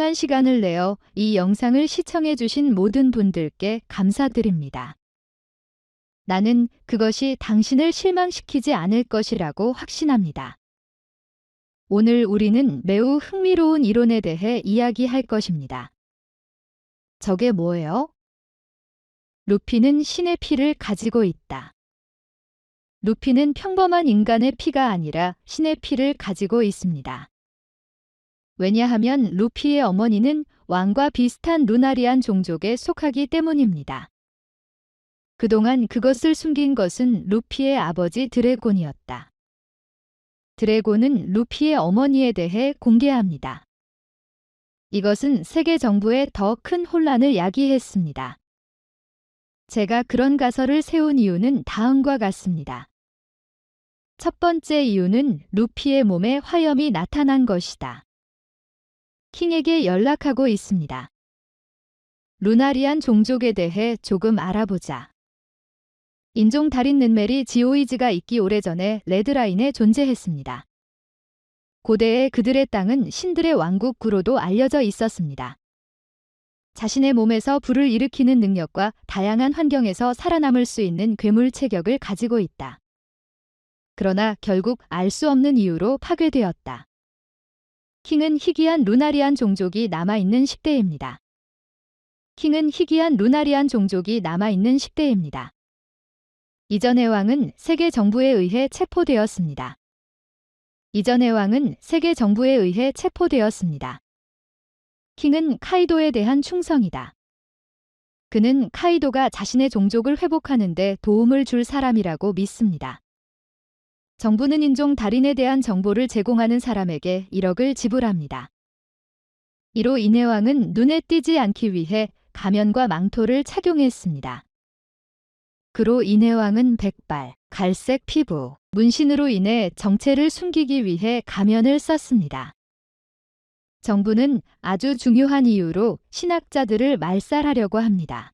소중한 시간을 내어 이 영상을 시청해주신 모든 분들께 감사드립니다. 나는 그것이 당신을 실망시키지 않을 것이라고 확신합니다. 오늘 우리는 매우 흥미로운 이론에 대해 이야기할 것입니다. 저게 뭐예요? 루피는 신의 피를 가지고 있다. 루피는 평범한 인간의 피가 아니라 신의 피를 가지고 있습니다. 왜냐하면 루피의 어머니는 왕과 비슷한 루나리안 종족에 속하기 때문입니다. 그동안 그것을 숨긴 것은 루피의 아버지 드래곤이었다. 드래곤은 루피의 어머니에 대해 공개합니다. 이것은 세계 정부에 더 큰 혼란을 야기했습니다. 제가 그런 가설을 세운 이유는 다음과 같습니다. 첫 번째 이유는 루피의 몸에 화염이 나타난 것이다. 킹에게 연락하고 있습니다. 루나리안 종족에 대해 조금 알아보자. 인종 달인 른멜이 지오이즈가 있기 오래전에 레드라인에 존재했습니다. 고대에 그들의 땅은 신들의 왕국 구로도 알려져 있었습니다. 자신의 몸에서 불을 일으키는 능력과 다양한 환경에서 살아남을 수 있는 괴물 체격을 가지고 있다. 그러나 결국 알 수 없는 이유로 파괴되었다. 킹은 희귀한 루나리안 종족이 남아있는 10대입니다. 이전의 왕은 세계 정부에 의해 체포되었습니다. 킹은 카이도에 대한 충성이다. 그는 카이도가 자신의 종족을 회복하는 데 도움을 줄 사람이라고 믿습니다. 정부는 인종 달인에 대한 정보를 제공하는 사람에게 1억을 지불합니다. 이로 인해 왕은 눈에 띄지 않기 위해 가면과 망토를 착용했습니다. 그로 인해 왕은 백발, 갈색 피부, 문신으로 인해 정체를 숨기기 위해 가면을 썼습니다. 정부는 아주 중요한 이유로 신학자들을 말살하려고 합니다.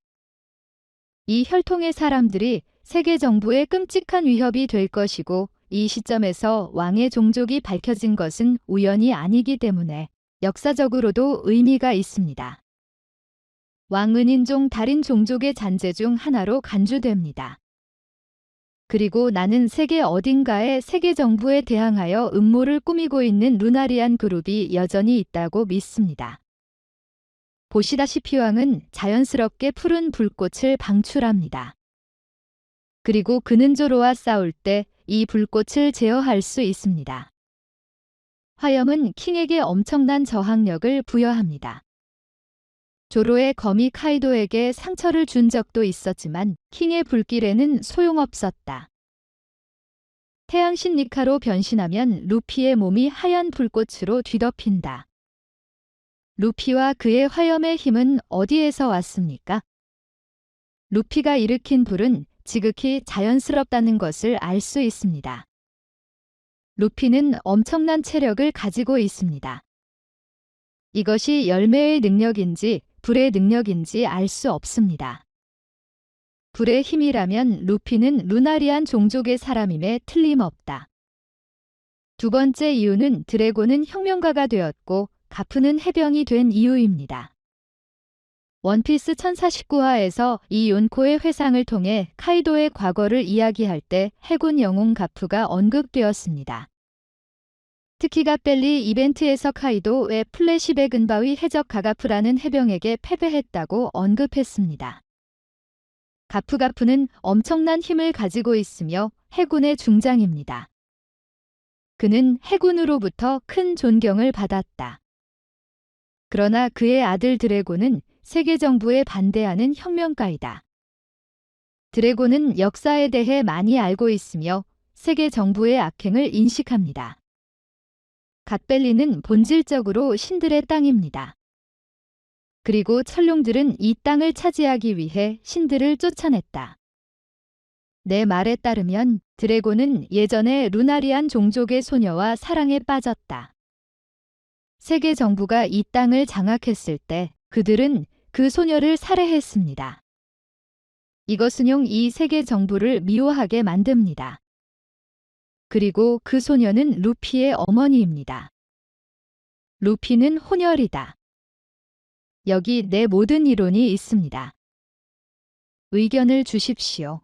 이 혈통의 사람들이 세계 정부에 끔찍한 위협이 될 것이고 이 시점에서 왕의 종족이 밝혀진 것은 우연이 아니기 때문에 역사적으로도 의미가 있습니다. 왕은 인종 달인 종족의 잔재 중 하나로 간주됩니다. 그리고 나는 세계 어딘가에 세계 정부에 대항하여 음모를 꾸미고 있는 루나리안 그룹이 여전히 있다고 믿습니다. 보시다시피 왕은 자연스럽게 푸른 불꽃을 방출합니다. 그리고 그는 조로와 싸울 때 이 불꽃을 제어할 수 있습니다. 화염은 킹에게 엄청난 저항력을 부여합니다. 조로의 검이 카이도에게 상처를 준 적도 있었지만 킹의 불길에는 소용없었다. 태양신 니카로 변신하면 루피의 몸이 하얀 불꽃으로 뒤덮인다. 루피와 그의 화염의 힘은 어디에서 왔습니까? 루피가 일으킨 불은 지극히 자연스럽다는 것을 알 수 있습니다. 루피는 엄청난 체력을 가지고 있습니다. 이것이 열매의 능력인지 불의 능력인지 알 수 없습니다. 불의 힘이라면 루피는 루나리안 종족의 사람임에 틀림없다. 두 번째 이유는 드래곤은 혁명가가 되었고 가프는 해병이 된 이유입니다. 원피스 1049화에서 이 욘코의 회상을 통해 카이도의 과거를 이야기할 때 해군 영웅 가프가 언급되었습니다. 특히 갓벨리 이벤트에서 카이도 왜 플래시백 은바위 해적 가가프라는 해병에게 패배했다고 언급했습니다. 가프는 엄청난 힘을 가지고 있으며 해군의 중장입니다. 그는 해군으로부터 큰 존경을 받았다. 그러나 그의 아들 드래곤은 세계 정부에 반대하는 혁명가이다. 드래곤은 역사에 대해 많이 알고 있으며 세계 정부의 악행을 인식합니다. 갓벨리는 본질적으로 신들의 땅입니다. 그리고 천룡들은 이 땅을 차지하기 위해 신들을 쫓아냈다. 내 말에 따르면 드래곤은 예전에 루나리안 종족의 소녀와 사랑에 빠졌다. 세계 정부가 이 땅을 장악했을 때 그들은 그 소녀를 살해했습니다. 이것은용 이 세계 정부를 미워하게 만듭니다. 그리고 그 소녀는 루피의 어머니입니다. 루피는 혼혈이다. 여기 내 모든 이론이 있습니다. 의견을 주십시오.